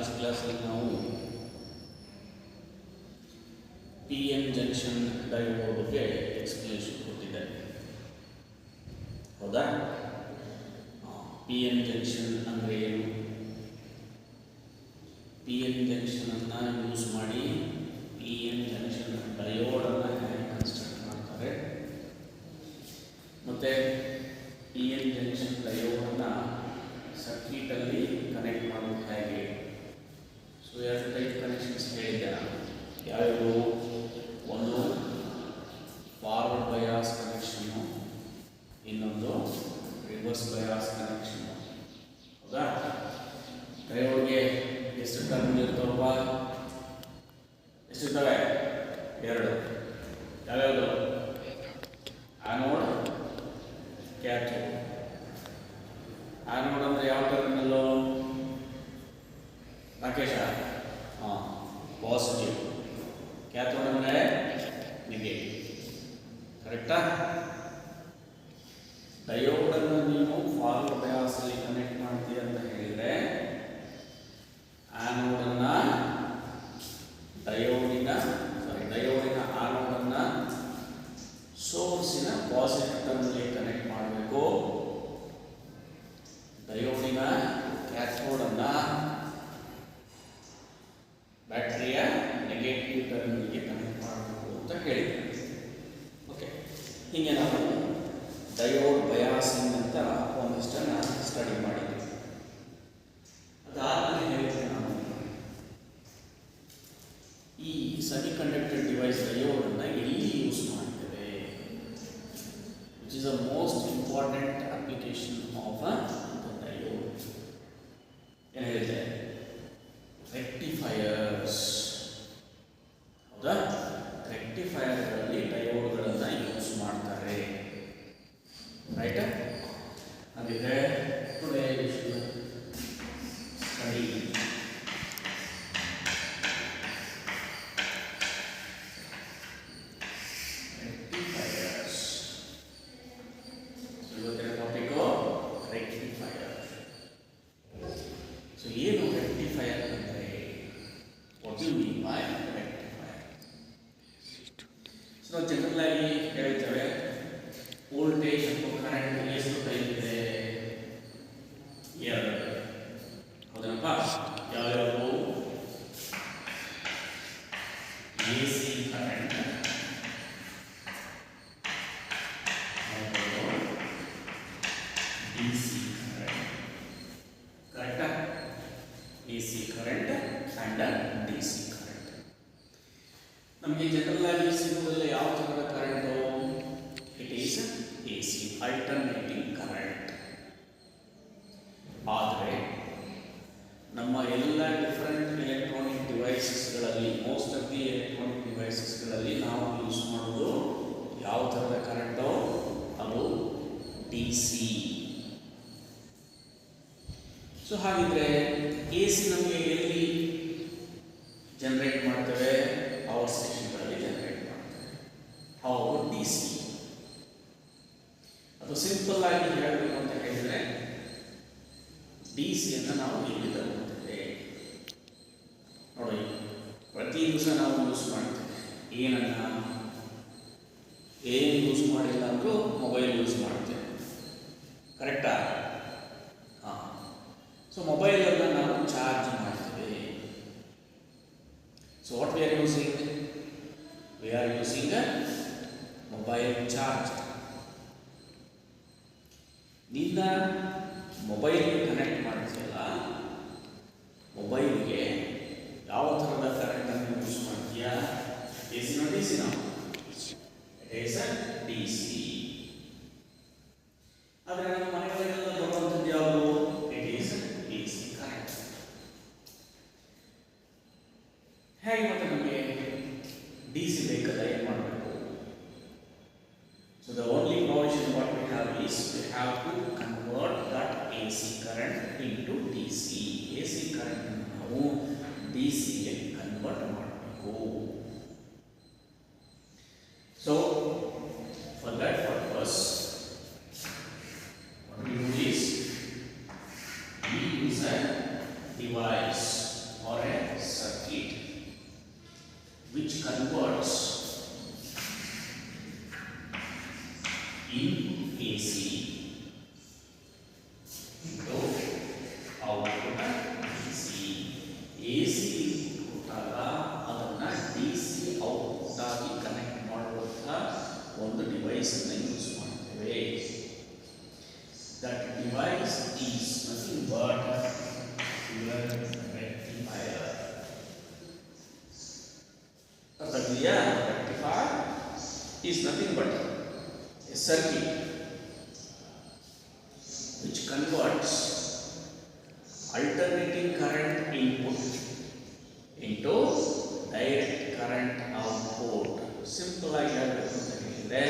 Last ಕ್ಲಾಸಲ್ಲಿ ನಾವು P N junction diode ಬಗ್ಗೆ ಎಕ್ಸ್ಪ್ಲನೇಷನ್ ಕೊಟ್ಟಿದ್ದೆ, ಹೌದಾ? ಪಿ ಎನ್ ಜಂಕ್ಷನ್ ಅಂದರೆ ಏನು? ಪಿ ಎನ್ ಜಂಕ್ಷನನ್ನು ಯೂಸ್ ಮಾಡಿ ಪಿ ಎನ್ ಜಂಕ್ಷನ್ ಡಯೋಡನ್ನು ಹೇಗೆ ಕನ್ಸ್ಟ್ರಕ್ಟ್ ಮಾಡ್ತಾರೆ, ಮತ್ತು ಪಿ ಎನ್ ಜಂಕ್ಷನ್ ಡಯೋಡನ್ನು ಸರ್ಕ್ಯೂಟಲ್ಲಿ ಕನೆಕ್ಟ್ ಮಾಡೋದು ಹೇಗೆ. ಸೊ ಎರಡು ಟೈಪ್ ಕನೆಕ್ಷನ್ಸ್ ಹೇಳಿದ್ದೆ ನಾನು. ಯಾವ್ಯಾವು? ಒಂದು ಫಾರ್ವರ್ಡ್ ಬಯಾಸ್ ಕನೆಕ್ಷನ್ನು, ಇನ್ನೊಂದು ರಿವರ್ಸ್ ಬಯಾಸ್ ಕನೆಕ್ಷನ್ನು, ಹೌದಾ? ಡಯೋಡ್ಗೆ ಎಷ್ಟು ಟರ್ಮಿನಲ್ ಇರ್ತಾವಪ್ಪ? ಎಷ್ಟಿರ್ತವೆ? ಎರಡು. ಯಾವ್ಯಾವುದು? Anode, cathode. ಆನೋಡ್ ಅಂದರೆ ಯಾವ ಟರ್ಮಿನಲ್ಲು ರಾಕೇಶ? ಪಾಸಿಟಿವ್. ಕ್ಯಾಥೋಡ್ ಅಂದರೆ ನೆಗೆಟಿವ್. ಕರೆಕ್ಟಾ? ಡಯೋಡನ್ನು ನೀವು ಫಾರ್ವರ್ಡ್ ಬಯಾಸಲ್ಲಿ ಕನೆಕ್ಟ್ ಮಾಡ್ತೀಯ ಅಂತ ಹೇಳಿದರೆ ಆನೋಡನ್ನು ಡಯೋಡಿನ ಆನೋಡನ್ನು ಸೋರ್ಸಿನ ಪಾಸಿಟಿವ್ ಟರ್ಮಿನಲ್ಗೆ ಕನೆಕ್ಟ್ ಮಾಡಬೇಕು. ಡಯೋಡಿನ ಕ್ಯಾಥೋಡನ್ನು ಬ್ಯಾಟರಿಯ ನೆಗೆಟಿವ್ ಟರ್ಮಿನಲ್ಗೆ ಕನೆಕ್ಟ್ ಮಾಡಬೇಕು ಅಂತ ಹೇಳಿದ್ದಾರೆ. ಓಕೆ, ಹೀಗೆ ನಾವು ಡಯೋಡ್ ಬಯಾಸಿಂಗ್ ಅಂತ ಒಂದಿಷ್ಟನ್ನು ಸ್ಟಡಿ ಮಾಡಿದ್ವಿ. ಅದಾದಮೇಲೆ ಹೇಳಿದ್ದೆ ನಾನು, ಈ ಸೆಮಿಕಂಡಕ್ಟರ್ ಡಿವೈಸ್ ಡಯೋಡನ್ನು ಎಲ್ಲಿ ಯೂಸ್ ಮಾಡ್ತೇವೆ, which is the most important application of diode. ಏನು ಹೇಳಿದೆ? ರೆಕ್ಟಿಫೈಯರ್ಸ್, ಹೌದಾ? ರೆಕ್ಟಿಫೈಯರ್ಗಳಲ್ಲಿ ಡಯೋಡ್ಗಳನ್ನು ಯೂಸ್ ಮಾಡ್ತಾರೆ, ರೈಟ್? ಹಾಗಿದ್ರೆ today we should study rectifiers. ಇವತ್ತಿನ ಟಾಪಿಕ್ಕು ರೆಕ್ಟಿಫೈಯರ್. ಸೊ ಏನು ರೆಕ್ಟಿಫೈಯರ್ ಅಂದರೆ? What you mean by rectifier? So general ಆಗಿ ಹೇಳ್ತೇವೆ, ವೋಲ್ಟೇಜ್ ಮತ್ತು ಕರೆಂಟ್ ಎಷ್ಟು ಟೈಪ್ ಇದೆ? ಎರಡು. ಹೌದನಪ್ಪ? ಯಾವ್ಯಾವು? ಎ ಸಿ ಕರೆಂಟ್ ಮತ್ತು ಡಿ ಸಿ ಕರೆಂಟ್. ಕರೆಕ್ಟಾ? A C current and D C current. ನಮಗೆ ಜನರಲ್ ಆಗಿ ಸಿಗುವುದಲ್ಲ ಯಾವ ಥರದ current? It is A C, alternating current. ಆದರೆ ನಮ್ಮ ಎಲ್ಲ ಡಿಫರೆಂಟ್ ಎಲೆಕ್ಟ್ರಾನಿಕ್ ಡಿವೈಸಸ್ಗಳಲ್ಲಿ, ಮೋಸ್ಟ್ ಆಫ್ ದಿ ಎಲೆಕ್ಟ್ರಾನಿಕ್ ಡಿವೈಸಸ್ಗಳಲ್ಲಿ ನಾವು ಯೂಸ್ ಮಾಡೋದು ಯಾವ ಥರದ ಕರೆಂಟು? ಅದು ಡಿ ಸಿ. ಸೊ ಹಾಗಿದ್ರೆ ಎ ಸಿ ನಮಗೆ ಎಲ್ಲಿ ಜನರೇಟ್ ಮಾಡ್ತೇವೆ? ಪವರ್ ಸ್ಟೇಷನ್ಗಳಲ್ಲಿ ಜನರೇಟ್ ಮಾಡ್ತೇವೆ. How D C? ಅದು ಸಿಂಪಲ್ ಆಗಿ ಹೇಳಬೇಕು ಅಂತ ಹೇಳಿದರೆ, ಡಿ ಸಿಯನ್ನು ನಾವು ಎಲ್ಲಿ ತಗೊಳ್ತೇವೆ ನೋಡಿ. ಪ್ರತಿ ದಿವಸ ನಾವು ಯೂಸ್ ಮಾಡ್ತೇವೆ. ಏನನ್ನು? ಏನು ಯೂಸ್ ಮಾಡಿಲ್ಲ ಅಂದರೂ ಮೊಬೈಲ್ ಯೂಸ್ ಮಾಡ್ತೇವೆ, ಕರೆಕ್ಟಾ? ಹಾಂ. ಸೊ ಮೊಬೈಲನ್ನು ನಾವು ಚಾರ್ಜ್ ಮಾಡ್ತೇವೆ. So what we are using? We are using mobile charge. ನಿನ್ನ ಮೊಬೈಲ್ಗೆ ಕನೆಕ್ಟ್ ಮಾಡ್ತೀಯಲ್ಲ, ಮೊಬೈಲ್ಗೆ ಯಾವ ಥರದ ಕರೆಂಟನ್ನು ಯೂಸ್ ಮಾಡ್ತೀಯಾ? ಎ ಸಿನೋ ಡಿ ಸಿನೋ? It is D C. ಆದರೆ ನಮ್ಮ ಮನೆಗಳೆಲ್ಲ ಬರುವಂಥದ್ದು ಯಾವುದು? It is A C current. ಹೇಗೆ ಮತ್ತೆ ನಮಗೆ ಡಿ ಸಿ ಬೇಕಲ್ಲ, ಏನು ಮಾಡಬೇಕು? So the only provision what we have is we have to convert that AC current into DC. AC current ನಾವು DC ಗೆ ಕನ್ವರ್ಟ್ ಮಾಡಬೇಕು. So for that purpose what we do is we use a device is nothing but your rectifier. Rectifier is nothing but a circuit which converts alternating current input into direct current output. Simple ಆಗಿ ಹೇಳಬೇಕಂದ್ರೆ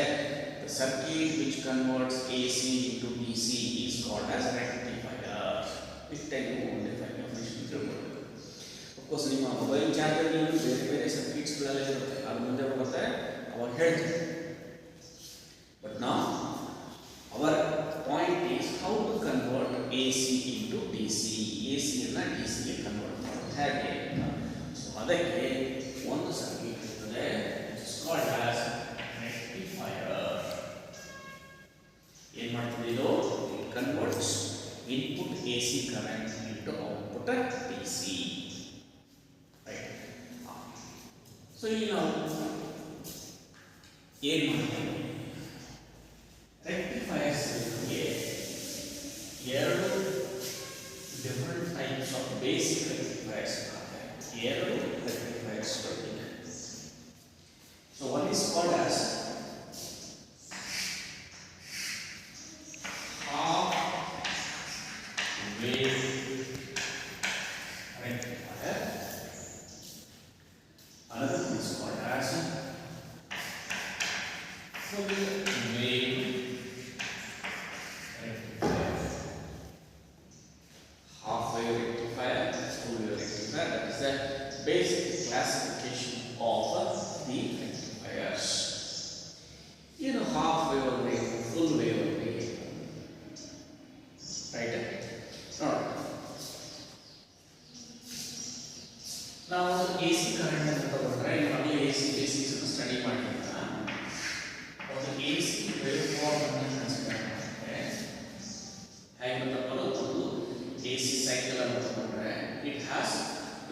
the circuit which converts AC into DC is called as rectifier. ಇಷ್ಟೇನು definition ತಿಳ್ಕೊಳ್ಬೇಕು. Of course ನಿಮ್ಮ mobile ಚಾರ್ಜಲ್ಲಿ ಬೇರೆ ಬೇರೆ ಸರ್ಕ್ಯೂಟ್ಸ್ಗಳೆಲ್ಲ ಇರುತ್ತೆ, ಅದು ಮುಂದೆ ಬರುತ್ತೆ ಅವಾಗ ಹೇಳ್ತೀವಿ. ಬಟ್ ನಾವು our point is how to convert AC into DC. AC ಅನ್ನು DC ಗೆ ಕನ್ವರ್ಟ್ ಮಾಡೋದು ಹೇಗೆ ಅಂತ. ಸೊ ಅದಕ್ಕೆ ಒಂದು ಸರ್ಕ್ಯೂಟ್ ಇರ್ತದೆ, which is called as rectifier. ಏನು ಮಾಡ್ತದೆ ಇದು? It converts input AC current into output DC. Right. So ಈಗ ನಾವು ಏನು ಮಾಡ್ತೀವಿ? Rectifiers ಎರಡು ಡಿಫರೆಂಟ್ ಟೈಪ್ಸ್ ಆಫ್ ಬೇಸಿಕ್ ರೆಕ್ಟಿಫೈರ್ಸ್ ಎರಡು ರೆಕ್ಟಿಫೈರ್ಸ್ ಇದೆ. So one is called as half wave rectifier. Another one is called as full wave rectifier. Half wave rectifier, full wave rectifier, that is the basic classification of the rectifiers. You know, half wave only, full wave only. Right? Now AC current ಅಂತ ತಗೊಂಡ್ರೆ ಇವಾಗಲೇ AC basics ಅನ್ನು study ಮಾಡಿದ್ದ ಒಂದು AC wave form ಅನ್ನು consider ಮಾಡಿದ್ರೆ ಹೇಗೆ ತಗೊಳ್ಳೋದು? ಒಂದು AC ಸೈಕಲ್ ಅನ್ನು ತಗೊಂಡ್ರೆ ಇಟ್ ಹ್ಯಾಸ್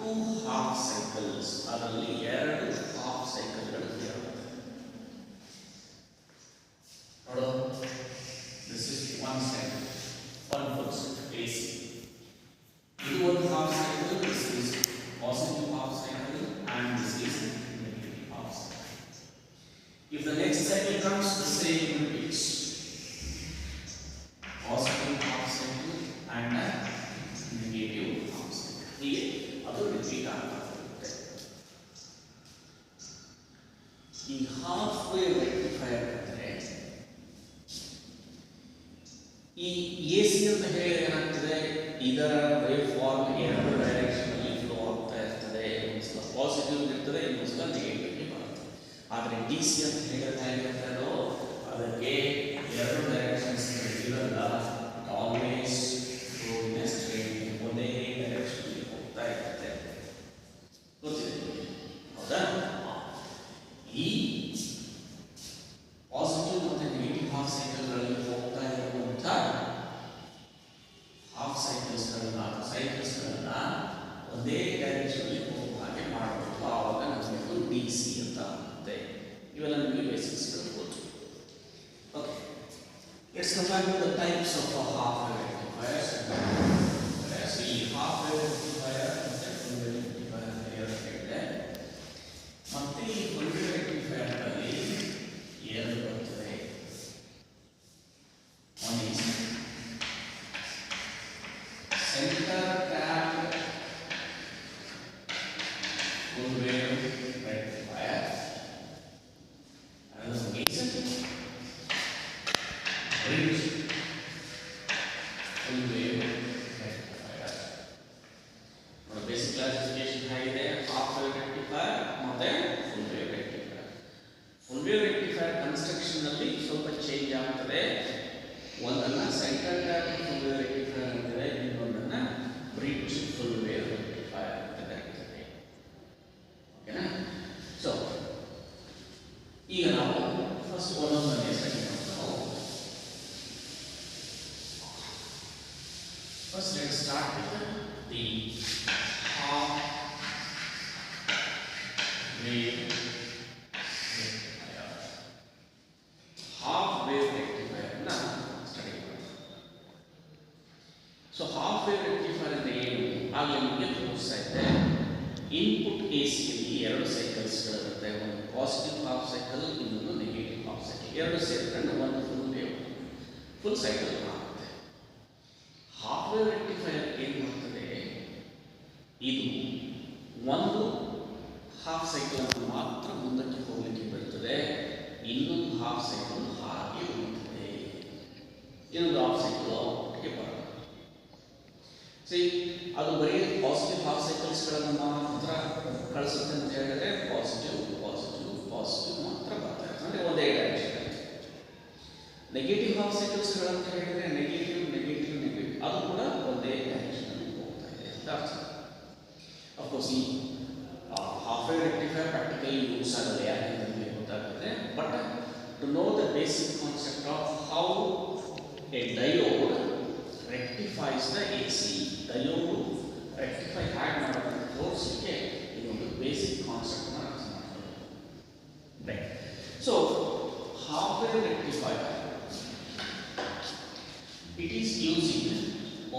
2 ಹಾಫ್ ಸೈಕಲ್ಸ್, ಅದರಲ್ಲಿ 2 ಹಾಫ್ ಸೈಕಲ್ಗಳು ಇರುತ್ತೆ. ನೋಡು, this is one cycle, one full cycle AC. ಇದು ಒಂದು half cycle, this is positive half cycle and this is negative half cycle. If the next cycle comes, the same repeats. Positive half cycle and negative half cycle. ಹೀಗೆ ಅದು repeat ಆಗ್ತಾ ಇರುತ್ತೆ. ಈ half wave rectifier ಅಂದರೆ ಈ AC ಅಂತ ಹೇಳಿ ಏನಾಗ್ತದೆ, ಇದರ ವೇವ್ ಫಾರ್ಮ್ ಎರಡು ಡೈರೆಕ್ಷನ್ ಅಲ್ಲಿ ಫ್ಲೋ ಆಗ್ತಾ ಇರ್ತದೆ. ಒಂದು ಪಾಸಿಟಿವ್ ಇರ್ತದೆ, ಇನ್ನೊಂದು ಸಲ ನೆಗೆಟಿವ್ ಬರುತ್ತೆ. ಆದರೆ DC ಅಂತ ಹೇಳಿದ್ರೆ ಹೇಗಿರುತ್ತೆ, ಅದಕ್ಕೆ ಎರಡು ಡೈರೆಕ್ಷನ್ಸ್ ಇರಲ್ಲ, always flow in a straight, ಒಂದೇ ಡೈರೆಕ್ಷನ್ ಅಲ್ಲಿ ಹೋಗ್ತಾ ಇರುತ್ತೆ. ಗೊತ್ತಿದೆ ಹೌದಾ? ಈ ಪಾಸಿಟಿವ್ ಮತ್ತು ನೆಗೆಟಿವ್ ಹಾಫ್ ಸೈಕಲ್ಗಳಲ್ಲಿ ಹೋಗ್ತಾ ಇರುವಂಥ ಹಾಫ್ ಸೈಕಲ್ಸ್ಗಳನ್ನ ಒಂದೇ ಡೈರೆಕ್ಷನ್ ಹೋಗುವ ಹಾಗೆ ಮಾಡಬೇಕು. ಆವಾಗ ನಮಗೆ DC ಅಂತ ಆಗುತ್ತೆ. ಇವೆಲ್ಲ ನಿಮಗೆ ಬೇಸಿಕ್ಸ್ ಗೊತ್ತು. Okay, let's come back to the types of half wave rectifiers. ಈ ಹಾಫ್ ವೇವ್ ರೆಕ್ಟಿಫೈಯರ್ ಮತ್ತೆ ಫುಲ್ ವೇವ್ ರೆಕ್ಟಿಫೈಯರ್ ಅಂತ ಹೇಳಿದೆ. ಮತ್ತೆ ಈ ಫುಲ್ ವೇವ್ ರೆಕ್ಟಿಫೈಯರ್ ಅಲ್ಲಿ ಎರಡು ಬರ್ತದೆ. One is centre tap full wave rectifier. Another one is bridge full wave rectifier. Our basic classification ಹೇಗಿದೆ? half wave rectifier ಮತ್ತೆ full wave rectifier. Full wave rectifier construction ನಲ್ಲಿ ಸ್ವಲ್ಪ ಚೇಂಜ್ ಆಗ್ತದೆ. ಒಂದನ್ನ centre tap full wave rectifier ಅಂತಾರೆ, ಇನ್ನೊಂದನ್ನ bridge full wave rectifier ಅಂತ ಕರೀತಾರೆ. ಓಕೆನಾ? ಸೊ ಈಗ ನಾವು ಫಸ್ಟ್ ಒಂದೊಂದನ್ನೇ ಸ್ಟಡಿ ಮಾಡ್ತಾ first let start with the half wave rectifier. Half wave rectifier ನ ಸ್ಟಡಿ ಮಾಡೋಣ. ಸೊ ಹಾಫ್ ವೇವ್ ರೆಕ್ಟಿಫೈರ್ ಅಂದರೆ ಏನು ಆಗಲೇ ನಿಮಗೆ ತೋರಿಸ್ತಾ ಇದ್ದೆ. ಇನ್ಪುಟ್ ಎ ಸಿಯಲ್ಲಿ ಎರಡು ಸೈಕಲ್ಸ್ಗಳಿರುತ್ತೆ, ಒಂದು ಪಾಸಿಟಿವ್ ಹಾಫ್ ಸೈಕಲ್, ಇನ್ನೊಂದು ನೆಗೆಟಿವ್ ಹಾಫ್ ಸೈಕಲ್. ಎರಡು ಸೇರಿಕೊಂಡು ಒಂದು ಫುಲ್ ವೇವ್, ಫುಲ್ ಸೈಕಲ್ ಆಗುತ್ತೆ. ಹಾಫ್ ವೇವ್ ರೆಕ್ಟಿಫೈರ್ ಏನು ಮಾಡ್ತದೆ, ಇದು ಒಂದು ಹಾಫ್ ಸೈಕಲ್ ಅನ್ನು ಮಾತ್ರ ಮುಂದಕ್ಕೆ ಹೋಗಲಿಕ್ಕೆ ಬರ್ತದೆ, ಇನ್ನೊಂದು ಹಾಫ್ ಸೈಕಲ್ ಹಾಗೆ ಉಳಿಯುತ್ತದೆ, ಇನ್ನೊಂದು ಹಾಫ್ ಸೈಕಲ್ ಔಟ್ಗೆ ಬರುತ್ತೆ. ಸಿ ಅದು ಬರೀ ಪಾಸಿಟಿವ್ ಹಾಫ್ ಸೈಕಲ್ಸ್ಗಳನ್ನು ಮಾತ್ರ ಕಳಿಸುತ್ತೆ ಅಂತ ಹೇಳಿದ್ರೆ ಪಾಸಿಟಿವ್ ಪಾಸಿಟಿವ್ ಪಾಸಿಟಿವ್ ಮಾತ್ರ ಬರ್ತಾ ಇರ್ತದೆ, ಅಂದರೆ ಒಂದೇ ಡೈರೆಕ್ಷನ್. ನೆಗೆಟಿವ್ ಹಾಫ್ ಸೈಕಲ್ಸ್ಗಳಂತ ಹೇಳಿದರೆ ನೆಗೆಟಿವ್ ನೆಗೆಟಿವ್ ನೆಗೆಟಿವ್ ಅದು ಕೂಡ ಒಂದೇ ಡೈರೆಕ್ಷನಲ್ಲಿ ಹೋಗ್ತಾ ಇದೆ ಅಂತ ಅರ್ಥ. ಅಫ್ಕೋರ್ಸ್ ಈ half wave rectifier practically use ಆಗಲ್ಲ, ಯಾಕೆಂದ್ರೆ ನಿಮಗೆ ಗೊತ್ತಾಗುತ್ತೆ. But to know the basic concept of how a diode rectifies the AC, diode rectify ಹ್ಯಾಗ್ ಮಾಡೋದನ್ನು ತೋರಿಸಲಿಕ್ಕೆ ಇದೊಂದು ಬೇಸಿಕ್ ಕಾನ್ಸೆಪ್ಟನ್ನು ಅರ್ಥ ಮಾಡ್ಕೊಳ್ಳೋದು. Right. So half wave rectifier it is using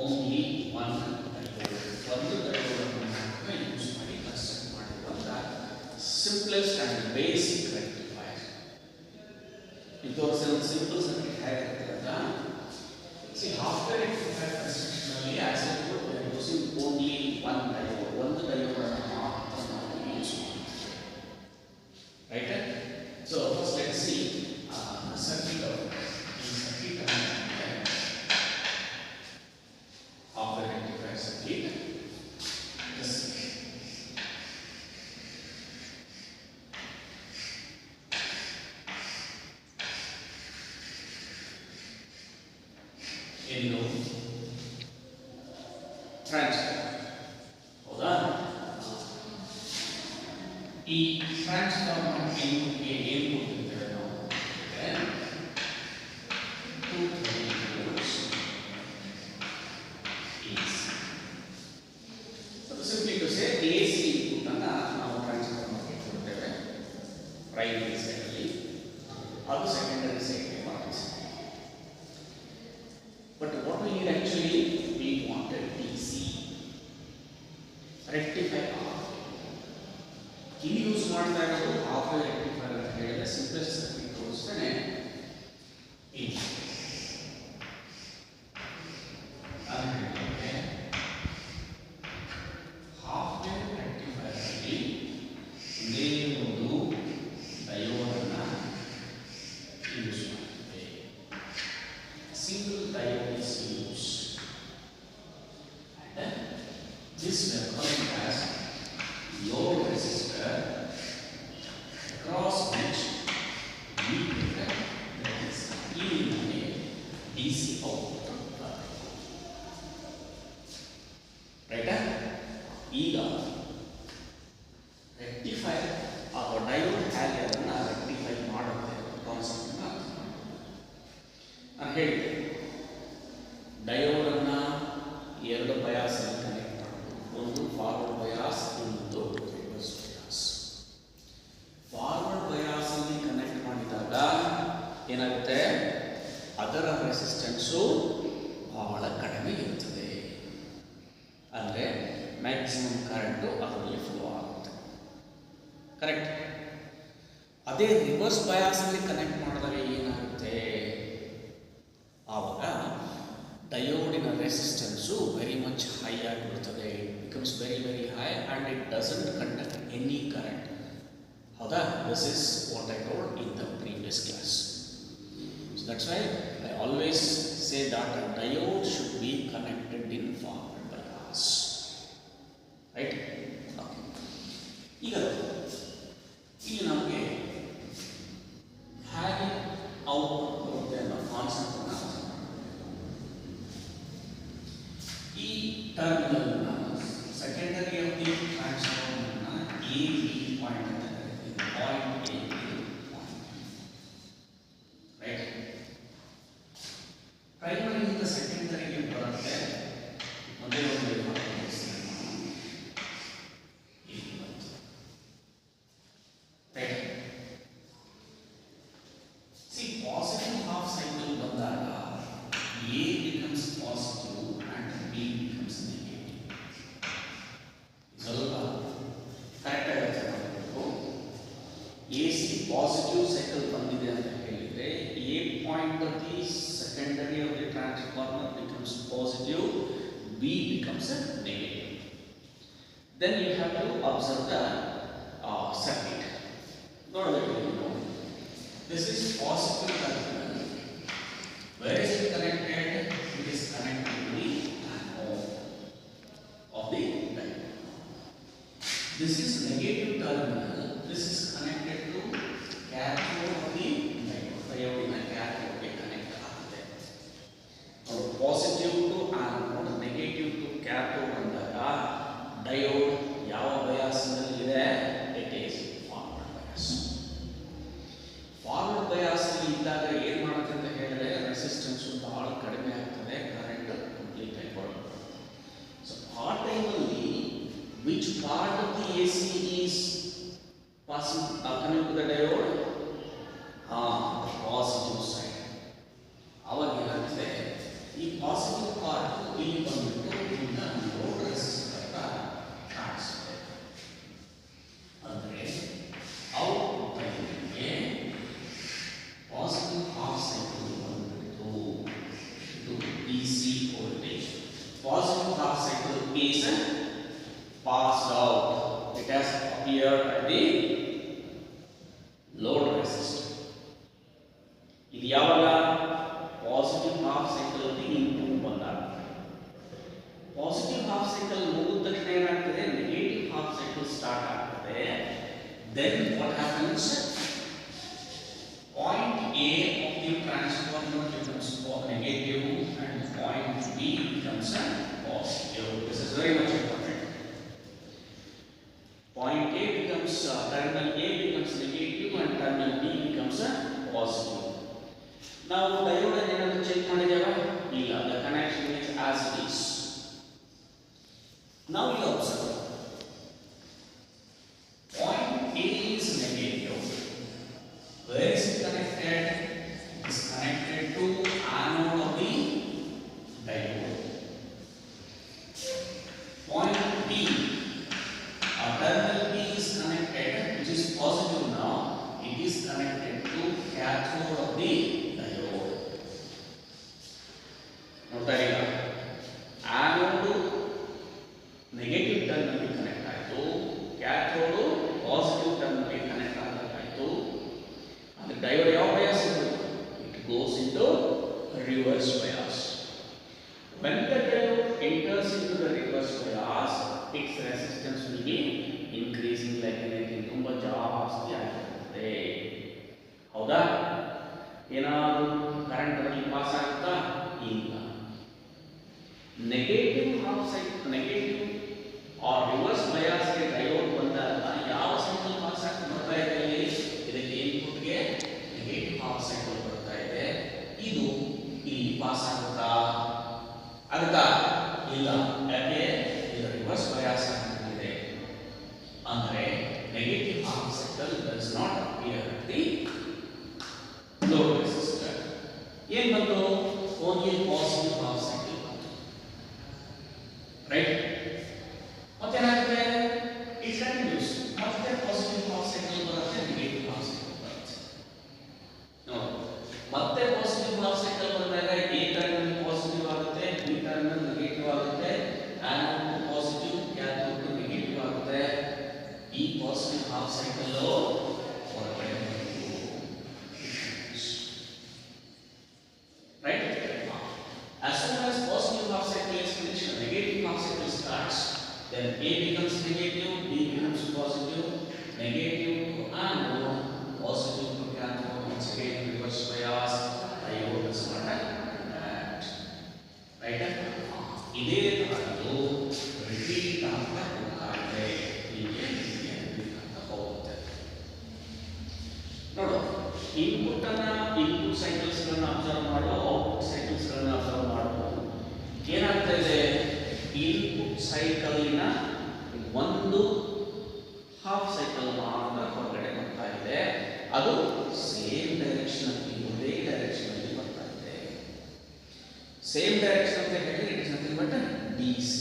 only one diode, ಒಂದು ಡಯೋಡನ್ನು ಮಾತ್ರ ಯೂಸ್ ಮಾಡಿ ಕನ್ಸ್ಟ್ರಕ್ಟ್ ಮಾಡಿರುವಂಥ ಸಿಂಪ್ಲೆಸ್ಟ್ ಆ್ಯಂಡ್ ಬೇಸಿಕ್ ರೆಕ್ಟಿಫೈರ್. ಇದು ತೋರಿಸಿದ ಒಂದು ಸಿಂಪಲ್ ಸರ್ಕ್ಯೂಟ್ ಹೇಗಿರುತ್ತೆ ಅಂತ. See, half wave rectifier construction as I told, we are using only one diode. One diode use. Right? So first let's see the circuit of half wave rectifier circuit. ಇನ್ನು transformer, ಹೌದಾ? ಈ transformer ಇನ್ಪುಟ್ಗೆ ಏನು ಕೊಟ್ಟಿರ್ತೇವೆ ನಾವು, 230 volts AC. ಅದು simply to say AC input ಅನ್ನು ನಾವು ಟ್ರಾನ್ಸ್ಫಾರ್ಮರ್ಗೆ ಕೊಡ್ತೇವೆ ಪ್ರೈಮರಿ ಸೈಡಲ್ಲಿ, ಅದು ಸೆಕೆಂಡರಿ ಸೈಡ್ಗೆ ಬರುತ್ತೆ. But what we need actually, we wanted DC rectifier. ಇಲ್ಲಿ ಯೂಸ್ ಮಾಡ್ತಾ ಇರೋದು ಹಾಫ್ ವೇವ್ ರೆಕ್ಟಿಫೈರ್ ಅಂತ ಹೇಳಿದ್ರೆ ಸಿಂಪ್ಲೆಸ್ಟ್ ಸರ್ಕ್ಯೂಟ್ ತೋರಿಸ್ತೇನೆ. ಹಾಫ್ ವೇವ್ ರೆಕ್ಟಿಫೈರ್ ಅಲ್ಲಿ ಒಂದೇ ಒಂದು ಡಯೋಡನ್ನು ಯೂಸ್ ಮಾಡ್ತೇವೆ. Single diode is used, and this we are calling as load resistor, across which we get DC output. Right? ಈಗ ರೆಕ್ಟಿಫೈರ್ ಅಥವಾ ಡಯೋಡ್ ಹೇಗೆ ಅದನ್ನು ರೆಕ್ಟಿಫೈ ಮಾಡುತ್ತೆ ಕಾನ್ಸೆಪ್ಟ್ ನಾನು ಹೇಳಿದೆ. ಡಯೋಡನ್ನು ಎರಡು ಬಯಾಸಲ್ಲಿ ಕನೆಕ್ಟ್ ಮಾಡೋದು, ಒಂದು ಫಾರ್ವರ್ಡ್ ಬಯಾಸ್, ಇನ್ನೊಂದು ರಿವರ್ಸ್ ಬಯಾಸ್. ಫಾರ್ವರ್ಡ್ ಬಯಾಸಲ್ಲಿ ಕನೆಕ್ಟ್ ಮಾಡಿದಾಗ ಏನಾಗುತ್ತೆ, ಅದರ ರೆಸಿಸ್ಟೆನ್ಸು ಬಹಳ ಕಡಿಮೆ ಇರುತ್ತದೆ, ಅಂದರೆ ಮ್ಯಾಕ್ಸಿಮಮ್ ಕರೆಂಟು ಅದರಲ್ಲಿ ಫ್ಲೋ ಆಗುತ್ತೆ. ಕರೆಕ್ಟ್. ಅದೇ ರಿವರ್ಸ್ ಬಯಾಸಲ್ಲಿ ಕನೆಕ್ಟ್ ಮಾಡಿದಾಗ ಏನಾಗುತ್ತೆ, ಆವಾಗ ಡಯೋಡಿನ ರೆಸಿಸ್ಟೆನ್ಸು ವೆರಿ ಮಚ್ ಹೈ ಆಗಿಬಿಡ್ತದೆ. It becomes very very high and it doesn't conduct any current. ಹೌದಾ? This is what I told in the previous class. So that's why I always say that a diode should be connected in forward bias. Right? Okay. ಈಗ ಇಲ್ಲಿ ನಮಗೆ ಹೇಗೆ output ಬರುತ್ತೆ ಅನ್ನೋ concept ಈ terminal secondary of the ಟ್ರಾನ್ಸ್ಫಾರ್ಮರ್ನ A B point ಅಂತ ಕರೀತೀವಿ. Point A right. ಪ್ರೈಮರಿಯಿಂದ ಸೆಕೆಂಡರಿಗೆ ಬರುತ್ತೆ ಒಂದೇ ಒಂದು right. See positive half cycle ಬಂದಾಗ A becomes positive and B B becomes a negative. Then you have to observe the circuit. This is positive terminal. Where is it connected? It is connected to the anode of the diode. This is negative terminal. This is connected to cathode of the diode. Diode cathode connect ಆಗುತ್ತೆ. Positive to anode, negative to cathode ಅಂದಾಗ diode ಯಾವ ಬಯಾಸ್ನಲ್ಲಿ ಇದೆ? It is forward bias. Forward bias ಇದ್ದಾಗ ಏನು ಮಾಡುತ್ತೆ ಅಂತ ಹೇಳಿದ್ರೆ resistance ಬಹಳ ಕಡಿಮೆ ಆಗ್ತದೆ, ಕರೆಂಟ್ ಕಂಪ್ಲೀಟ್ ಆಗಿ ಬರುತ್ತೆ. ಸೊ ಆ ಟೈಮಲ್ಲಿ which part of the AC is passing connect to the diode? Positive side. ಅವಾಗ ಏನಾಗುತ್ತೆ, ಈ ಪಾಸಿಟಿವ್ ಪಾರ್ಟ್ ಇಲ್ಲಿ ಬಂದ್ಬಿಟ್ಟು ಇನ್ನ ಲೋಡ್ ರೆಸಿಸ್ಟರ್ ಕಾಣಿಸುತ್ತೆ. ಅಂದರೆ ಔಟ್ಪುಟ್ ಟೈಮ್ಗೆ ಪಾಸಿಟಿವ್ ಹಾಫ್ ಸೈಕಲ್ ಬಂದ್ಬಿಟ್ಟು ಇದು DC voltage. Positive half cycle is passed out. It has appeared at the load resistor. ಇದು ಯಾವಾಗ ಪಾಸಿಟಿವ್ ಹಾಫ್ ಸೈಕಲ್ ಇನ್ಪುಟ್ ಬಂದಾಗ, ಪಾಸಿಟಿವ್ ಹಾಫ್ ಸೈಕಲ್ ಮುಗಿದ ತಕ್ಷಣ ಏನಾಗ್ತದೆ, ನೆಗೆಟಿವ್ ಹಾಫ್ ಸೈಕಲ್ ಸ್ಟಾರ್ಟ್ ಆಗ್ತದೆ. Then what happens, point A of the transformer becomes negative and point B becomes positive. This is very much important. Point A becomes terminal A becomes negative and terminal B becomes positive. Now diode ಏನಾದರೂ check ಮಾಡಿದ್ದೇವೆ? ಇಲ್ಲ. The connection is as it is. Now you observe. Point A is negative. Where is it connected? It is connected to anode of the diode. Point B, terminal B is connected, which is positive now. It is connected to cathode of the diode. ನೋಡ್ತಾ ಇದ್ದೀರಾ? ಆನೋಡು negative terminal connect ಆಯಿತು, cathode positive terminal connect ಆಗಬೇಕಾಯಿತು. ಅದು diode ಯಾವ bias ಇದು? It goes into reverse bias. When the diode enters into the reverse bias, its resistance will be increasing like anything. ತುಂಬಾ ಜಾಸ್ತಿ ಆಗಿರುತ್ತೆ. ಹೌದಾ? ಏನಾದರೂ ಕರೆಂಟ್ ಅದರಲ್ಲಿ ಪಾಸ್ ಆಗುತ್ತಾ? ಇಲ್ಲ. Negative half cycle, negative or reverse ಬಯಾಸ್ಗೆ ಡಯೋಡ್ ಬಂದಾಗ ಯಾವ ಸೈಕಲ್ ಪಾಸ್ ಬರ್ತಾ ಇದೆ? ಇದಕ್ಕೆ ಇನ್ಪುಟ್ಗೆ ನೆಗೆಟಿವ್ ಹಾಫ್ ಸೈಕಲ್ ಬರ್ತಾ ಇದೆ. ಇದು ಇಲ್ಲಿ ಪಾಸ್ ಆಗುತ್ತಾ? ಆಗುತ್ತಾ? ಇಲ್ಲ. ಯಾಕೆ? ಇದು ರಿವರ್ಸ್ ಬಯಾಸ್ ಆಗಿದೆ. ಅಂದರೆ negative half cycle does not appear at the load resistor. ಏನು ಬಂತು? ಓನ್ಲಿ ಪಾಸಿಟಿವ್ ಹಾಫ್ ಸೈಕಲ್ ಬಂತು. ರೈಟ್? ಮತ್ತೇನಾಗುತ್ತೆ? It continues. ಮತ್ತೆ ಪಾಸಿಟಿವ್ ಹಾಫ್ ಸೈಕಲ್ ಬರುತ್ತೆ, ನೆಗೆಟಿವ್ ಹಾಫ್ ಸೈಕಲ್ ಬರುತ್ತೆ. ನೋಡಿ, ಮತ್ತೆ ಪಾಸಿಟಿವ್ ಹಾಫ್ ಸೈಕಲ್ ಬಂದಾಗ ಈ ಟರ್ಮಿನಲ್ ಪಾಸಿಟಿವ್ ಆಗುತ್ತೆ, ಬಿ ಟರ್ಮಿನಲ್ ನೆಗೆಟಿವ್ ಆಗುತ್ತೆ, ಆನೋಡ್ ಪಾಸಿಟಿವ್, ಕ್ಯಾಥೋಡ್ ನೆಗೆಟಿವ್ ಆಗುತ್ತೆ. ಈ ಪಾಸಿಟಿವ್ ಹಾಫ್ ಸೈಕಲ್ ಹೊರಗಡೆ ಬರುತ್ತೆ. Right? As soon as positive half cycle is finished, negative half cycle starts. Then A becomes negative, B becomes positive, negative to anode, positive to cathode. Once again, reverse bias. Diode does not have that. Right? ಇದೇ ತರದ್ದು repeat ಆಗ್ತಾ ಹೋಗ್ತಾ ಇದೆ. ಹೀಗೆ repeat ಆಗ್ತಾ ಹೋಗುತ್ತೆ. ನೋಡು, input ಸೈಕಲ್ಸ್ಗಳನ್ನ observe ಮಾಡು, ಔಟ್ಪುಟ್ ಸೈಕಲ್ಸ್ಗಳನ್ನ ಅಬ್ಸರ್ವ್ ಮಾಡಬಹುದು. ಏನಾಗ್ತಾ ಇದೆ? ಇನ್ಪುಟ್ ಸೈಕಲಿನ ಒಂದು ಹಾಫ್ ಸೈಕಲ್ ಮಾತ್ರ ಹೊರಗಡೆ ಬರ್ತಾ ಇದೆ. ಅದು ಸೇಮ್ ಡೈರೆಕ್ಷನ್ ಅಲ್ಲಿ, ಒಂದೇ ಡೈರೆಕ್ಷನ್ ಅಲ್ಲಿ ಬರ್ತಾ ಇದೆ. ಸೇಮ್ ಡೈರೆಕ್ಷನ್ ಅಂತ ಹೇಳಿದ್ರೆ it is nothing but DC.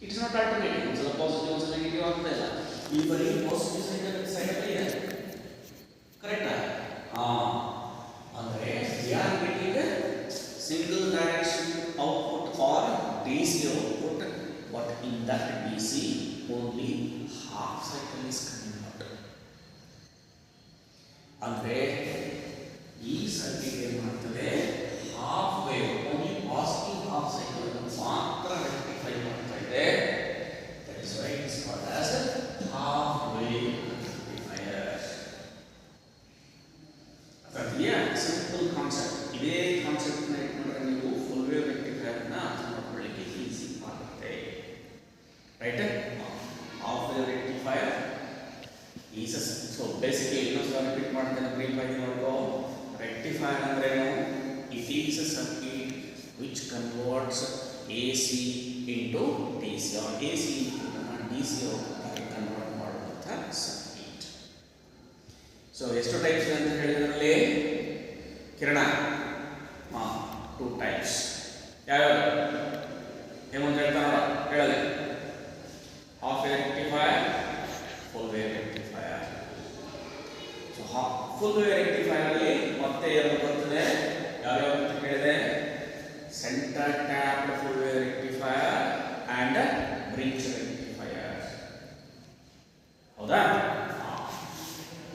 It is not alternative. ಒಂದ್ಸಲ ಪಾಸಿಟಿವ್ ಒಂದ್ಸಲ ನೆಗೆಟಿವ್ ಆಗ್ತಾ ಇಲ್ಲ. ಈ ಬರೀ ಪಾಸಿಟಿವ್ ಸೈಕಲ್ ಇದೆ. ಕರೆಕ್ಟಾ? ಅಂದರೆ we are getting a single direction output or DC output, but in that DC only half cycle is coming out. ಅಂದರೆ ಈ ಸರ್ಕ್ಯೂಟ್ ಏನು ಮಾಡ್ತದೆ, half wave only positive half cycle ಅನ್ನು ಮಾತ್ರ ರೆಕ್ಟಿಫೈ ಮಾಡ್ತಾ ಇದೆ. That is why it is called as half wave rectifier. ಅರ್ಥಾಗಿದೆಯಾ? Simple concept. ಇದೇ ಕಾನ್ಸೆಪ್ಟ್ ನ ಇಟ್ಕೊಂಡ್ರೆ ನೀವು ಫುಲ್ ವೇವ್ ರೆಕ್ಟಿಫೈಯರ್ ನ ಅರ್ಥ ಮಾಡ್ಕೊಳ್ಳಿಕ್ಕೆ ಈಸಿ ಆಗುತ್ತೆ. Right? Half wave rectifier is so basically ಇನ್ನೊಂದು ರಿಪೀಟ್ ಮಾಡ್ತೇನೆ, ಬ್ರೀಫ್ ಆಗಿ ನೋಡ್ಕೋ. ರೆಕ್ಟಿಫೈಯರ್ ಅಂದ್ರೇನು? It is a circuit which converts AC into DC or AC into DC ಆಗಿ ಕನ್ವರ್ಟ್ ಮಾಡುವಂಥ ಸರ್ಕ್ಯೂಟ್. ಸೊ ಎಷ್ಟು ಟೈಪ್ಸ್ ಅಂತ ಹೇಳಿದ್ರಲ್ಲಿ ಕಿರಣ? 2 ಟೈಪ್ಸ್. ಯಾವ್ಯಾವ ಹೇಮಂತ ಹೇಳ್ತಾ ನೋಡ, ಹೇಳಲಿ. Half wave rectifier, full wave rectifier. So full wave rectifier ಅಲ್ಲಿ ಮತ್ತೆ ಏನು ಬರ್ತದೆ, ಯಾವ್ಯಾವ ಅಂತ ಹೇಳಿದೆ? Centre tapped full wave rectifier and bridge rectifier. ಹೌದಾ?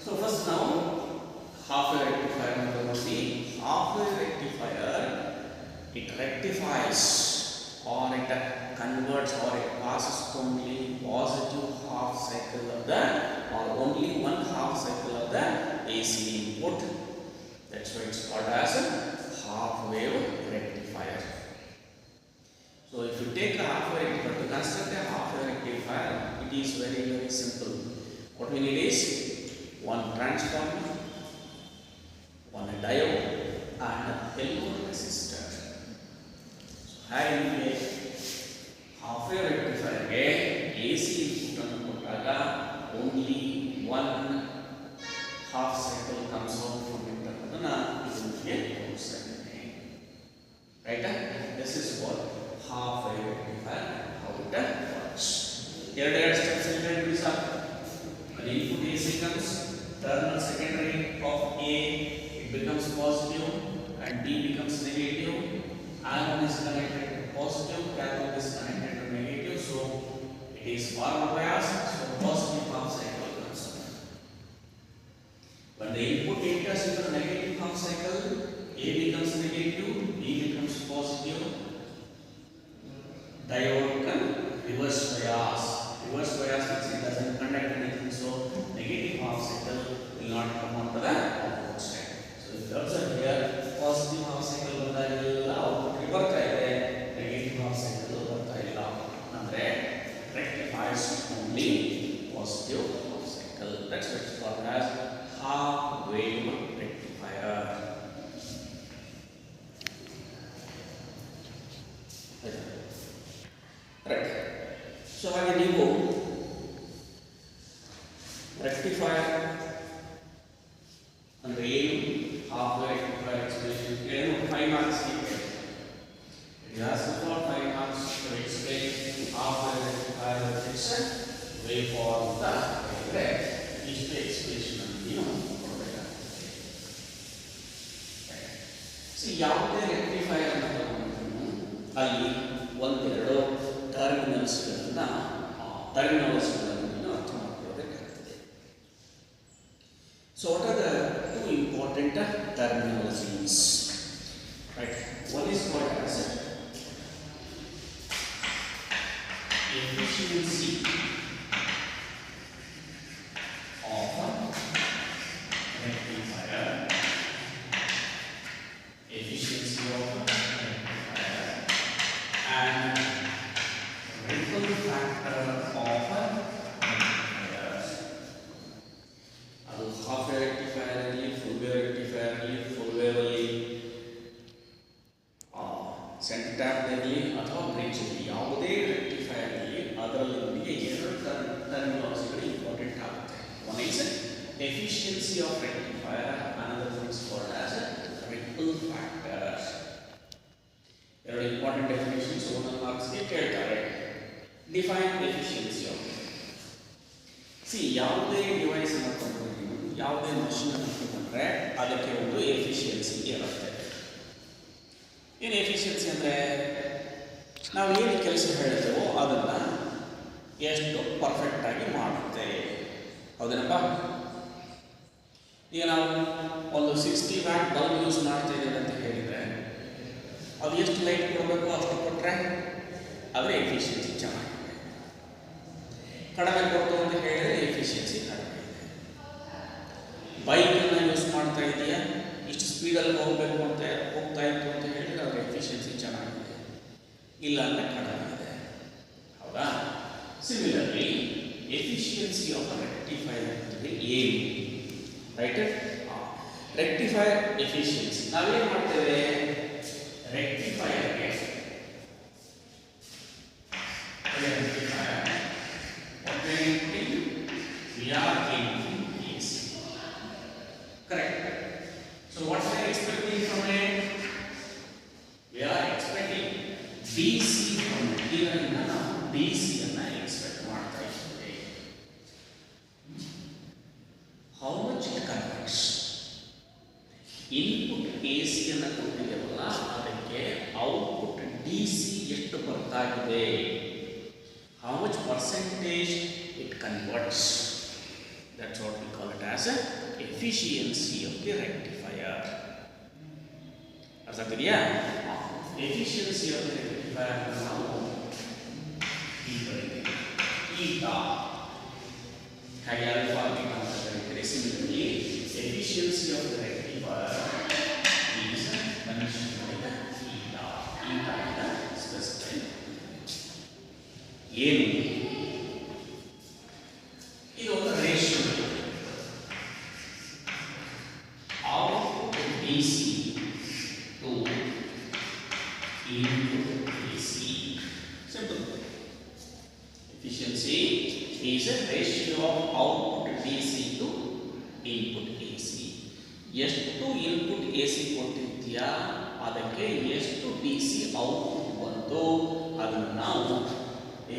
ಸೊ ಫಸ್ಟ್ ನಾವು ಹಾಫ್ ವೇವ್ ರೆಕ್ಟಿಫೈಯರ್ ಅಂತ ನೋಡಿ. Half wave rectifier it rectifies or it converts or it passes only positive half cycle of the or only one half cycle of the AC input. That's why it's called as a half wave rectifier. So if you take a half wave rectifier, to construct a half wave rectifier, it is very simple. What we need is one transformer, one diode and a load resistor. ಹಾಗೆ half wave ರೆಕ್ಟಿಫೈಯರ್ಗೆ AC input ಅನ್ನು ಕೊಟ್ಟಾಗ only one half cycle comes out from it ಅನ್ನೋದನ್ನ ಇದಕ್ಕೆ ತೋರಿಸ್ತಾ ಇದ್ದೇನೆ. ರೈಟಾ? This is what half wave rectifier, how it works. ಎರಡು steps introduce ಆಗ್ತದೆ. When input AC comes, terminal secondary of A it becomes positive and B becomes negative. Anode is connected to positive, cathode is connected to negative, so it is forward bias, so positive half cycle comes out. When the input enters into the negative half cycle, A becomes negative, B becomes positive. Diode can reverse bias. Reverse bias means it doesn't conduct anything, so negative half cycle will not come out to the output side. So if you observe here, positive half cycle ಬಂದಾಗೆಲ್ಲ output ಬರ್ತಾ ಇದೆ, negative half cycle ಬರ್ತಾ ಇಲ್ಲ. ಅಂದ್ರೆ rectifies only positive half cycle. That's what it's called as half wave rectifier. Right. So ಹಾಗೆ ನೀವು rectifier ಅಂದ್ರೆ ಏನು, half wave rectifier explanation ಏನು 5 marks ಇದೆ. It has for 5 marks to explain half wave rectifier is a waveform ಅಂತ ಹೇಳಿದ್ರೆ ಇಷ್ಟು explanation ಅನ್ನು ನೀವು ಕೊಡಬೇಕಾಗುತ್ತೆ. ಯಾವುದೇ ರೆಕ್ಟಿಫೈಯರ್ ಅಂತ ತಗೊಂಡ್ರು ಅಲ್ಲಿ ಒಂದೆರಡು ಟರ್ಮಿನಲ್ಸ್ಗಳನ್ನು ನೀವು ಅರ್ಥ ಮಾಡ್ಕೊಳ್ಬೇಕಾಗ್ತದೆ. So what are the two important terminologies? Right. One is called as efficiency of a rectifier. Efficiency of a rectifier and ripple factor of a rectifier. ಅದು half wave rectifier ಅಲ್ಲಿ, full wave rectifier ಅಲ್ಲಿ, full wave ಅಲ್ಲಿ, centre tap ಇರಲಿ ಅಥವಾ bridge ಇರಲಿ, ಯಾವುದೇ rectifier ಅಲ್ಲಿ ಅದರಲ್ಲಿ ನಮಗೆ ಎರಡು ಟರ್ಮಿನಾಲಜಿಗಳು ಇಂಪಾರ್ಟೆಂಟ್ ಆಗುತ್ತೆ. One is efficiency of rectifier, another one is called as ripple factor. ಎರಡು ಇಂಪಾರ್ಟೆಂಟ್ ಡೆಫಿನೇಷನ್ಸ್ ಒಂದೊಂದು ಮಾರ್ಕ್ಸ್ಗೆ ಕೇಳ್ತಾರೆ. ಡಿಫೈನ್ ಎಫಿಷಿಯನ್ಸಿ ಆಫ್ ಯಾವುದೇ ಡಿವೈಸ್ ಅನ್ನು ತಗೊಂಡ್ರೆ, ಯಾವುದೇ ಮಷಿನ್ ಅನ್ನು ತಗೊಂಡ್ರೆ ಅದಕ್ಕೆ ಒಂದು ಎಫಿಷಿಯನ್ಸಿ ಇರುತ್ತೆ. ಏನು ಎಫಿಷಿಯನ್ಸಿ ಅಂದರೆ ನಾವು ಏನು ಕೆಲಸ ಹೇಳ್ತೇವೋ ಅದನ್ನು ಎಷ್ಟು ಪರ್ಫೆಕ್ಟಾಗಿ ಮಾಡುತ್ತೆ. ಹೌದೇನಪ್ಪ? ಈಗ ನಾವು ಒಂದು 60 ವ್ಯಾಟ್ ಬಲ್ಬ್ ಯೂಸ್ ಮಾಡ್ತಾ ಇದ್ದೇವೆ ಅಂತ ಹೇಳಿದರೆ ಅದು ಎಷ್ಟು ಲೈಟ್ ಕೊಡಬೇಕು ಅಷ್ಟು ಕೊಟ್ಟರೆ ಅದರ ಎಫಿಷಿಯನ್ಸಿ ಚೆನ್ನಾಗಿದೆ. ಕಡಿಮೆ ಕೊಡ್ತು ಅಂತ ಹೇಳಿದರೆ ಎಫಿಷಿಯನ್ಸಿ ಕಡಿಮೆ ಇದೆ. ಬೈಕನ್ನು ಯೂಸ್ ಮಾಡ್ತಾ ಇದೆಯಾ, ಇಷ್ಟು ಸ್ಪೀಡಲ್ಲಿ ಹೋಗಬೇಕು ಅಂತ ಹೋಗ್ತಾ ಇತ್ತು ಅಂತ ಹೇಳಿದರೆ ಅದರ ಎಫಿಷಿಯನ್ಸಿ ಚೆನ್ನಾಗಿದೆ, ಇಲ್ಲ ಅಂದರೆ ಕಡಿಮೆ ಇದೆ. ಹೌದಾ? ಸಿಮಿಲರ್ಲಿ ಎಫಿಷಿಯನ್ಸಿ ಆಫ್ ರೆಕ್ಟಿಫೈಯರ್ ಅಂದರೆ ಏನು? ರೈಟ್? ರೆಕ್ಟಿಫೈಯರ್ ಎಫಿಷಿಯನ್ಸಿ ನಾವೇನು ಮಾಡ್ತೇವೆ? ರೆಕ್ಟಿಫೈಯರ್ಗೆ we are taking AC. Correct. So what are we expecting from it? We are expecting DC from it. Here ನಾವು DC ಅನ್ನು ಎಕ್ಸ್ಪೆಕ್ಟ್ ಮಾಡ್ತಾ ಇದ್ದೇವೆ. How much it converts? Input AC ಅನ್ನು ಕೊಟ್ಟಿದ್ದೇವಲ್ಲ, ಅದಕ್ಕೆ ಔಟ್ಪುಟ್ DC ಎಷ್ಟು ಬರ್ತಾ ಇದೆ, how much percentage it converts. That's what we call it as a efficiency of the rectifier. ಅರ್ಥ ಆಗ್ತಿದೆಯಾ? ಎಫಿಷಿಯನ್ಸಿ ಆಫ್ ದ ರೆಕ್ಟಿಫೈಯರ್ ನಾವು ಈಟಾ ಹಾಗೆ ಆಲ್ಫಾ ಬೀಟಾ ಅಂತ ಕರೀತಾರೆ. Similarly efficiency of the rectifier is connection by eta. Eta ಅಂತ specify ಏನು? ಇದು ಒಂದು ratio. Output DC to input AC. Simple. Efficiency is a ratio of output DC to input AC. ಎಷ್ಟು input AC ಕೊಟ್ಟಿದ್ಯಾ ಅದಕ್ಕೆ ಎಷ್ಟು ಡಿಸಿ ಔಟ್ಪುಟ್ ಬಂತು ಅದನ್ನು ನಾವು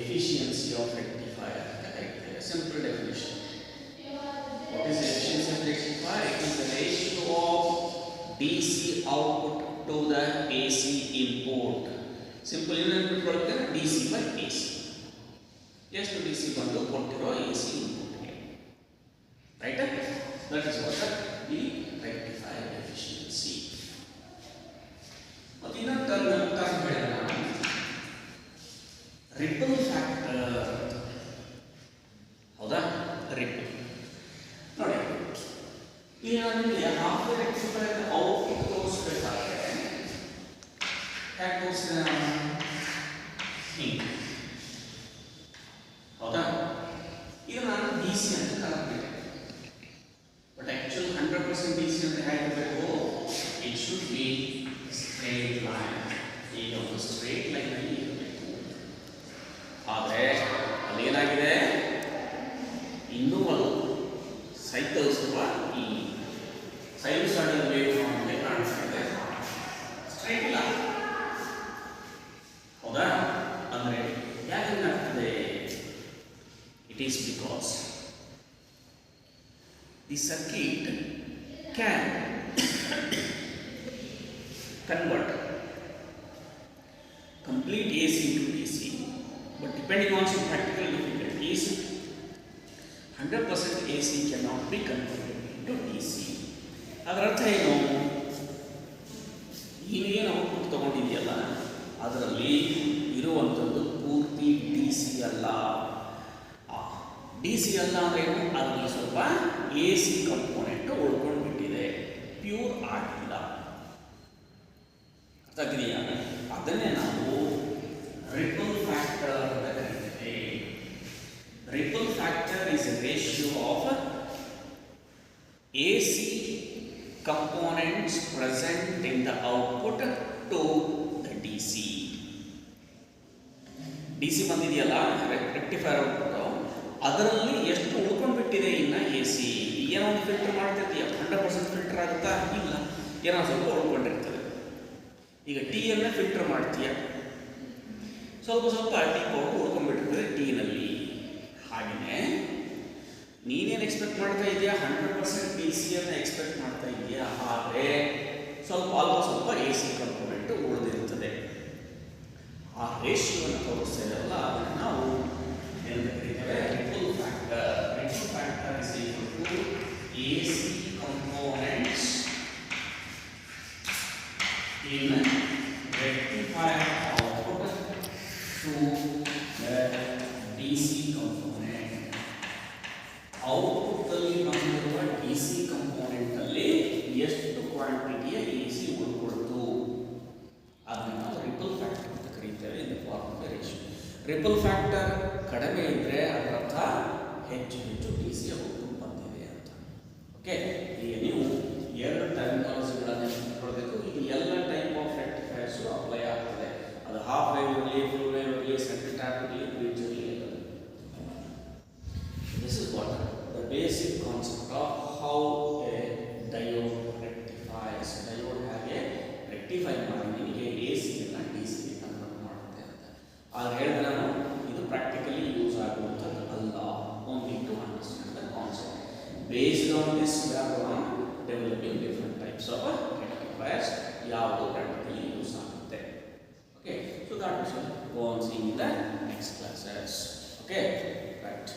efficiency of rectifier. Simple definition. What is the efficiency of rectifier? It is the ratio of DC output to the AC input. Simple input product DC by AC. Just to DC ಬಂದು ಕೊಟ್ಟಿರೋ AC input. Right? That is what the rectifier efficiency. ಮತ್ತೆ ಇನ್ನೊಂದು term ಹೇಳಿದ್ರೆ ripple factor. ಹೌದಾ? Ripple ನೋಡಿ, ಈಗ ನಿಮಗೆ half rectifier output ತೋರಿಸ್ಬೇಕಾದ್ರೆ ಹೇಗೆ ತೋರಿಸಿದೆ ನಾನು? ಹಿಂಗೆ. ಹೌದಾ? ಈಗ ನಾನು ಡಿ ಸಿ ಅಂತ ಕರೆದ್ಬಿಟ್ಟೆ, ಬಟ್ ಆ್ಯಕ್ಚುಲಿ 100% ಡಿ ಸಿ ಅಂತ ಹೇಳಬೇಕು. It should be straight line. ಈಗ ಒಂದು ಸ್ಟ್ರೇಟ್ ಲೈನಲ್ಲಿ ಇರಬೇಕು. ಆದರೆ ಅದೇನಾಗಿದೆ, ಇನ್ನೂ ಅದು ಸೈಕಲ್ಸುವ ಈ ಸೈನುಸಾಯ್ಡಲ್ ವೇವ್ ಫಾರ್ಮ್ಗೆ ಕಾಣಿಸ್ತಾ ಇದೆ, ಸ್ಟ್ರೈಟ್ ಇಲ್ಲ. ಹೌದಾ? ಅಂದರೆ ಯಾಕೆ ಆಗ್ತದೆ? It is because the circuit can convert complete AC into DC, but depending on some practical difficulties, 100% AC cannot be converted into DC. ಅದರ ಅರ್ಥ ಏನು? ನೀನೇನು ಔಟ್ಪುಟ್ ತಗೊಂಡಿದೆಯಲ್ಲ ಅದರಲ್ಲಿ ಇರುವಂಥದ್ದು ಪೂರ್ತಿ ಡಿ ಸಿ ಅಲ್ಲ. ಡಿ ಸಿ ಅಲ್ಲ ಅಂದರೆ ಏನು? ಅದರಲ್ಲಿ ಸ್ವಲ್ಪ ಎ ಸಿ ಕಂಪೋನೆಂಟು ಉಳ್ಕೊಂಡು ಬಿಟ್ಟಿದೆ, ಪ್ಯೂರ್ ಆಗಿಲ್ಲ. ಅರ್ಥ ಆಗಿದೆಯಾ? ಅದನ್ನೇ ನಾವು ರಿಪಲ್ ಫ್ಯಾಕ್ಟರ್ ಅಂತ ಕರೀತೇವೆ. Ripple factor is a ratio of AC components present in the output to the DC. DC ಬಂದಿದೆಯಲ್ಲ ರೆಕ್ಟಿಫೈಯರ್ ಔಟ್ಪುಟ್, ಅದರಲ್ಲಿ ಎಷ್ಟು ಉಳ್ಕೊಂಡು ಬಿಟ್ಟಿದೆ ಇನ್ನು AC. ಏನೋ ಒಂದು ಫಿಲ್ಟರ್ ಮಾಡ್ತಿರ್ತೀಯ, 100% ಫಿಲ್ಟರ್ ಆಗುತ್ತಾ? ಇಲ್ಲ, ಏನೋ ಸ್ವಲ್ಪ ಉಳ್ಕೊಂಡಿರ್ತದೆ. ಈಗ ಟೀಯನ್ನು ಫಿಲ್ಟರ್ ಮಾಡ್ತೀಯ, ಸ್ವಲ್ಪ ಸ್ವಲ್ಪ ಟೀ ಪೌಡರ್ ಉಳ್ಕೊಂಡ್ಬಿಟ್ಟಿರ್ತದೆ ಟೀನಲ್ಲಿ. ಹಾಗೆಯೇ ನೀನೇನು ಎಕ್ಸ್ಪೆಕ್ಟ್ ಮಾಡ್ತಾ ಇದೆಯಾ? 100% ಡಿ ಸಿಯನ್ನು ಎಕ್ಸ್ಪೆಕ್ಟ್ ಮಾಡ್ತಾ ಇದೆಯಾ? ಆದರೆ ಸ್ವಲ್ಪ ಅಲ್ಪ ಸ್ವಲ್ಪ ಎ ಸಿ ಕಂಪೋನೆಂಟು ಉಳಿದಿರುತ್ತದೆ. ಆ ರೇಷಿಯೋವನ್ನು ತೋರಿಸ್ತಾ ಇರಲ್ಲ ಅದನ್ನು ನಾವು ಏನಂತ ಕರೀತೇವೆ ripple factor. Ripple factor is equal to AC components in rectifier output to the DC component. Output ಅಲ್ಲಿ ಬಂದಿರುವ DC ಕಂಪೋನೆಂಟ್ ಅಲ್ಲಿ ಎಷ್ಟು ಕ್ವಾಂಟಿಟಿಯ AC ಉಳ್ಕೊಳ್ತು ಅದನ್ನ ನಾವು ರಿಪಲ್ ಫ್ಯಾಕ್ಟರ್ ಅಂತ ಕರೀತೇವೆ in the form of ratio. Ripple factor ಕಡಿಮೆ ಇದ್ರೆ ಅದರ ಅರ್ಥ ಹೆಚ್ಚು ಹೆಚ್ಚು DC ಔಟ್ಪುಟ್ ಬಂದಿದೆ ಅಂತ. ಓಕೆ, ಈಗ ನೀವು ಎರಡು ಟರ್ಮಿನಾಲಜಿಗಳನ್ನು ನೆನಪಿಟ್ಕೊಳ್ಬೇಕು. ಇದು ಎಲ್ಲ ಟೈಪ್ ಆಫ್ ರೆಕ್ಟಿಫೈರ್ಸ್ ಅಪ್ಲೈ ಆಗ್ತದೆ. ಅದು ಹಾಫ್ ವೇವ್ ಇರಲಿ, ಫುಲ್ ವೇವ್ ಇರಲಿ, ಸೆಂಟ್ರಲ್ ಟ್ಯಾಪ್ ಇರಲಿ, ಬ್ರಿಡ್ಜ್ ಇರಲಿ. This is what the basic concept of how a diode rectifies. Diode ಹಾಗೆ rectify ಮಾಡಿ ನಿಮಗೆ AC ನ DC ಗೆ ಕನ್ವರ್ಟ್ ಮಾಡುತ್ತೆ ಅಂತ. ಆಗ ಹೇಳಿದ್ರೆ ನಾನು ಇದು ಪ್ರಾಕ್ಟಿಕಲಿ ಯೂಸ್ ಆಗುವಂಥದ್ದು ಅಲ್ಲ. only to understand the concept. Based on this we are going developing different types of rectifiers. ಯಾವುದು ಪ್ರಾಕ್ಟಿಕಲಿ ಯೂಸ್ ಆಗುತ್ತೆ. Okay, so that we shall go on seeing in the next classes. Okay, right.